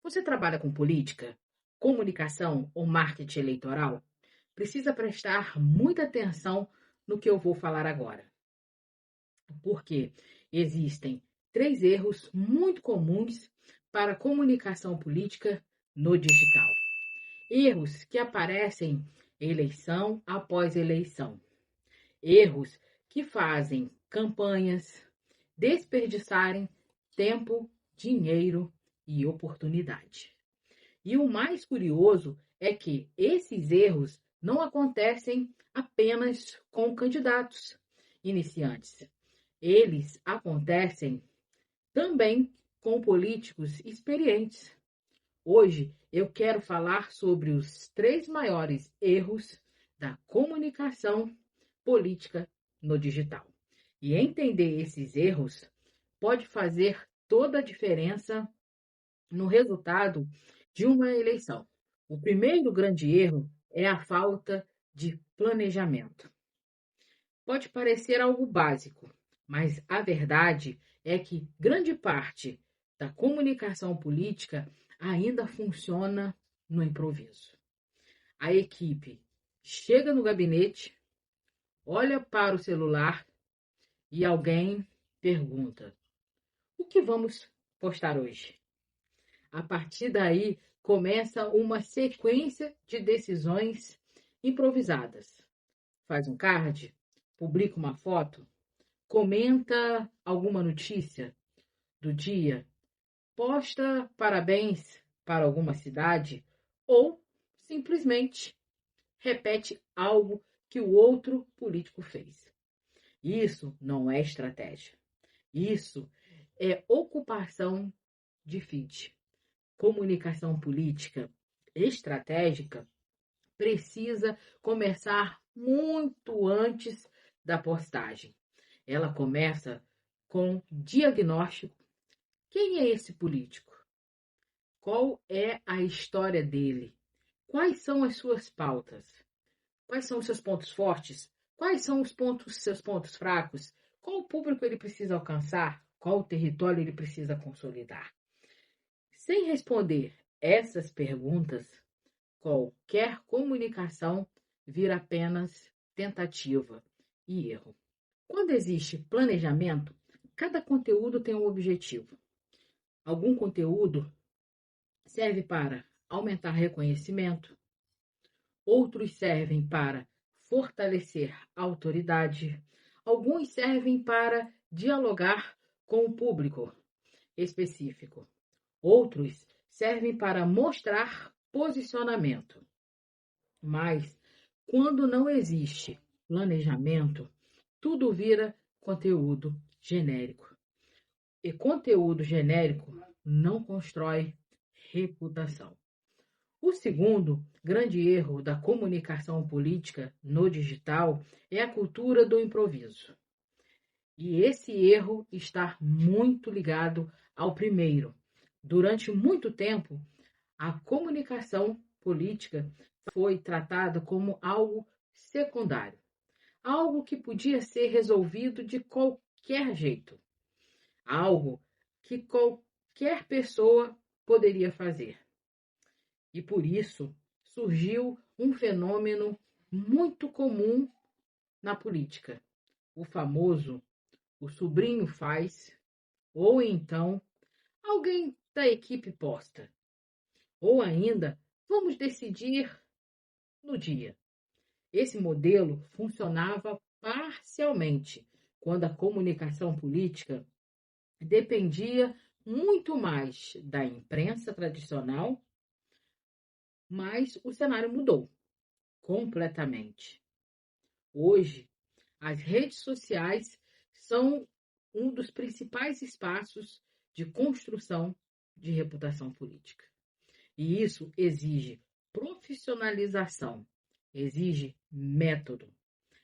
Você trabalha com política, comunicação ou marketing eleitoral? Precisa prestar muita atenção no que eu vou falar agora, porque existem três erros muito comuns para a comunicação política no digital. Erros que aparecem eleição após eleição. Erros que fazem campanhas desperdiçarem tempo, dinheiro e oportunidade. E o mais curioso é que esses erros não acontecem apenas com candidatos iniciantes. Eles acontecem também com políticos experientes. Hoje eu quero falar sobre os três maiores erros da comunicação política no digital. E entender esses erros pode fazer toda a diferença no resultado de uma eleição. O primeiro grande erro é a falta de planejamento. Pode parecer algo básico, mas a verdade é que grande parte da comunicação política ainda funciona no improviso. A equipe chega no gabinete, olha para o celular e alguém pergunta: o que vamos postar hoje? A partir daí começa uma sequência de decisões improvisadas. Faz um card, publica uma foto, comenta alguma notícia do dia, posta parabéns para alguma cidade ou simplesmente repete algo que o outro político fez. Isso não é estratégia. Isso é ocupação de feed. Comunicação política estratégica precisa começar muito antes da postagem. Ela começa com diagnóstico. Quem é esse político? Qual é a história dele? Quais são as suas pautas? Quais são os seus pontos fortes? Quais são seus pontos fracos? Qual o público ele precisa alcançar? Qual o território ele precisa consolidar? Sem responder essas perguntas, qualquer comunicação vira apenas tentativa e erro. Quando existe planejamento, cada conteúdo tem um objetivo. Algum conteúdo serve para aumentar reconhecimento, outros servem para fortalecer a autoridade, alguns servem para dialogar com o público específico, outros servem para mostrar posicionamento. Mas, quando não existe planejamento, tudo vira conteúdo genérico. E conteúdo genérico não constrói reputação. O segundo grande erro da comunicação política no digital é a cultura do improviso. E esse erro está muito ligado ao primeiro. Durante muito tempo, a comunicação política foi tratada como algo secundário, algo que podia ser resolvido de qualquer jeito, algo que qualquer pessoa poderia fazer. E por isso surgiu um fenômeno muito comum na política, o famoso o sobrinho faz, ou então alguém da equipe posta, ou ainda vamos decidir no dia. Esse modelo funcionava parcialmente quando a comunicação política dependia muito mais da imprensa tradicional, mas o cenário mudou completamente. Hoje, as redes sociais são um dos principais espaços de construção de reputação política. E isso exige profissionalização, exige método,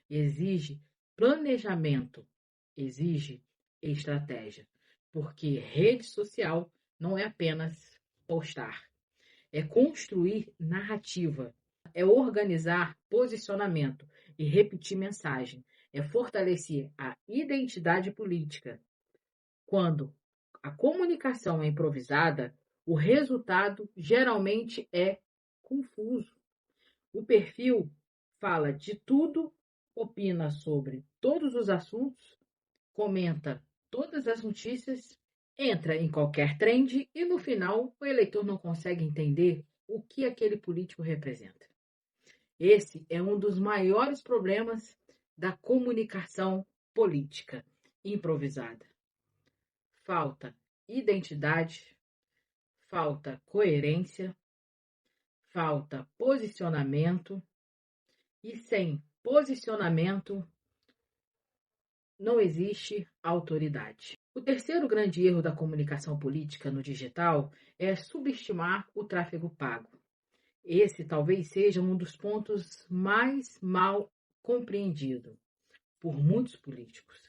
exige planejamento, exige estratégia. Porque rede social não é apenas postar, é construir narrativa, é organizar posicionamento e repetir mensagem, é fortalecer a identidade política. Quando a comunicação é improvisada, O resultado geralmente é confuso. O perfil fala de tudo, opina sobre todos os assuntos, comenta todas as notícias, entra em qualquer trend e no final o eleitor não consegue entender o que aquele político representa. Esse é um dos maiores problemas da comunicação política improvisada. Falta identidade, falta coerência, falta posicionamento, e sem posicionamento não existe autoridade. O terceiro grande erro da comunicação política no digital é subestimar o tráfego pago. Esse talvez seja um dos pontos mais mal compreendido por muitos políticos.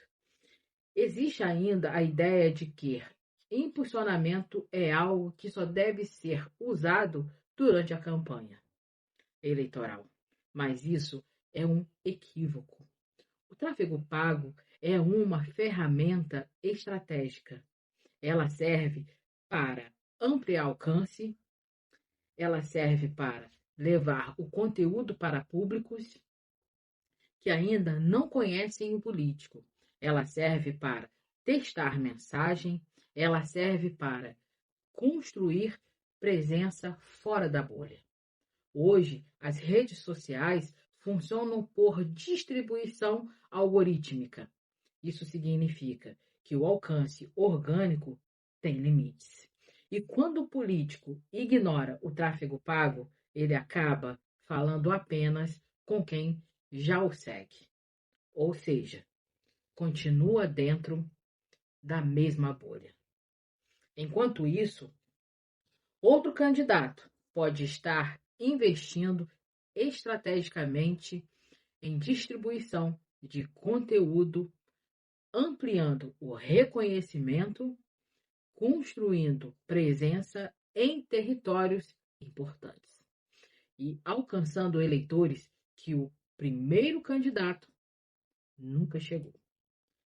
Existe ainda a ideia de que impulsionamento é algo que só deve ser usado durante a campanha eleitoral. Mas isso é um equívoco. O tráfego pago é uma ferramenta estratégica. Ela serve para ampliar alcance, ela serve para levar o conteúdo para públicos que ainda não conhecem o político. Ela serve para testar mensagem, ela serve para construir presença fora da bolha. Hoje, as redes sociais funcionam por distribuição algorítmica. Isso significa que o alcance orgânico tem limites. E quando o político ignora o tráfego pago, ele acaba falando apenas com quem já o segue. Ou seja, continua dentro da mesma bolha. Enquanto isso, outro candidato pode estar investindo estrategicamente em distribuição de conteúdo, ampliando o reconhecimento, construindo presença em territórios importantes e alcançando eleitores que o primeiro candidato nunca chegou.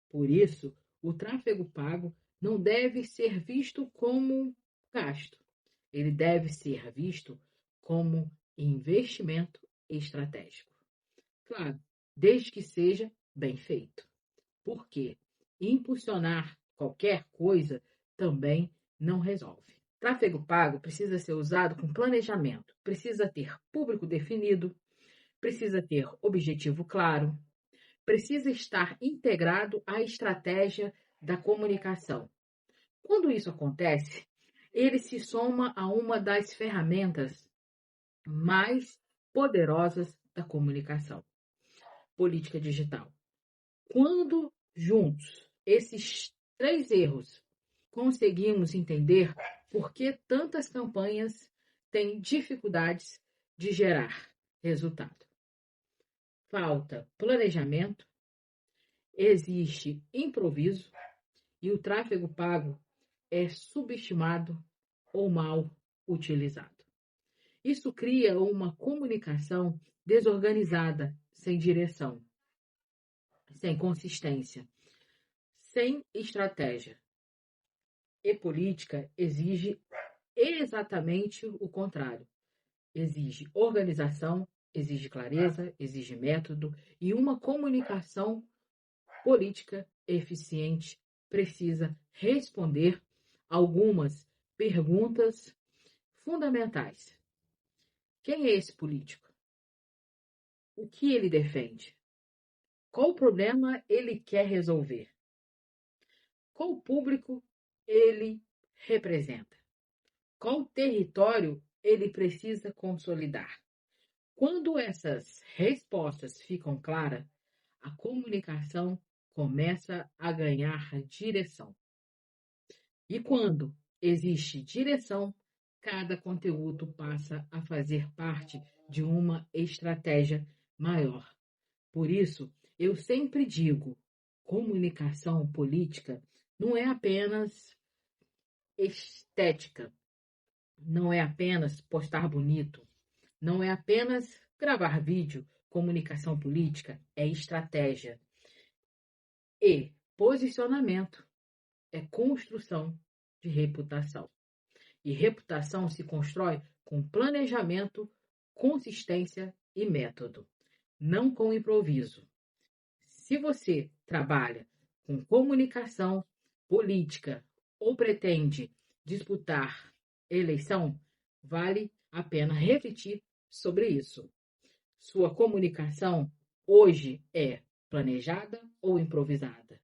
Por isso, o tráfego pago não deve ser visto como gasto. Ele deve ser visto como investimento estratégico. Claro, desde que seja bem feito. Porque impulsionar qualquer coisa também não resolve. Tráfego pago precisa ser usado com planejamento, precisa ter público definido, precisa ter objetivo claro, precisa estar integrado à estratégia da comunicação. Quando isso acontece, ele se soma a uma das ferramentas mais poderosas da comunicação, política digital. Quando juntos esses três erros conseguimos entender por que tantas campanhas têm dificuldades de gerar resultado. Falta planejamento, existe improviso e o tráfego pago é subestimado ou mal utilizado. Isso cria uma comunicação desorganizada, sem direção, sem consistência, sem estratégia. E política exige exatamente o contrário. Exige organização, exige clareza, exige método e uma comunicação política eficiente precisa responder algumas perguntas fundamentais. Quem é esse político? O que ele defende? Qual problema ele quer resolver? Qual público ele representa? Qual território ele precisa consolidar? Quando essas respostas ficam claras, a comunicação começa a ganhar direção. E quando existe direção, cada conteúdo passa a fazer parte de uma estratégia maior. Por isso, eu sempre digo, comunicação política não é apenas estética, não é apenas postar bonito, não é apenas gravar vídeo. Comunicação política é estratégia. E posicionamento é construção de reputação. E reputação se constrói com planejamento, consistência e método, não com improviso. Se você trabalha com comunicação política ou pretende disputar eleição, vale a pena refletir sobre isso. Sua comunicação hoje é planejada ou improvisada?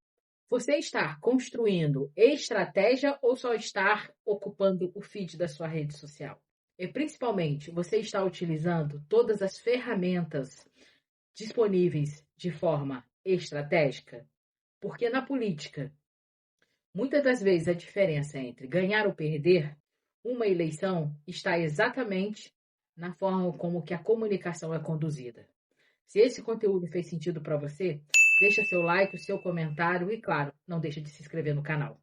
Você está construindo estratégia ou só está ocupando o feed da sua rede social? E principalmente, você está utilizando todas as ferramentas disponíveis de forma estratégica? Porque na política, muitas das vezes a diferença entre ganhar ou perder uma eleição está exatamente na forma como que a comunicação é conduzida. Se esse conteúdo fez sentido para você, deixa seu like, o seu comentário e, claro, não deixa de se inscrever no canal.